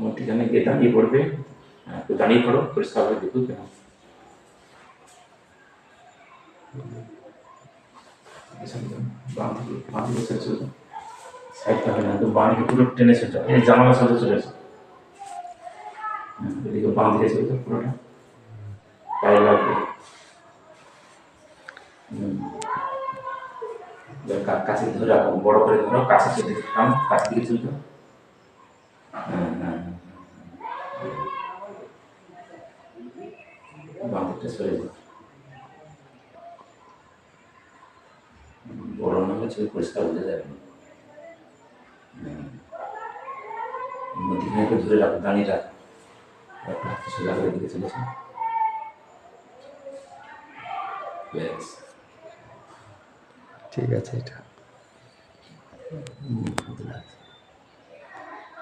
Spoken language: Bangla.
মধ্যখানে গিয়ে দাঁড়িয়ে পড়বে, একটু দাঁড়িয়ে পড়ো, পরিষ্কারভাবে দেখো কেন। বাঁ দিকে ছেড়ে চলে যাও, সাইডটা হবে না, একদম বাঁ দিকে পুরো টেনে ছেড়ে যাও, এই জানালার সাথে চলে আসো, এদিকে বাঁ দিকে চলে যাও পুরোটা, পায়ে লাগবে। কাছে ধরে রাখো, বড় করে ধরো, কাছে দিকে টানো, কাছে দিকে চলে যাও। বাঁ দিকটা সরে যাও, বড় না হলে ছবি পরিষ্কার বোঝা যাবে না। মধ্যখানে ধরে রাখো, দাঁড়িয়ে রাখো, সোজা করে দিকে চলেছে। ঠিক আছে এটা।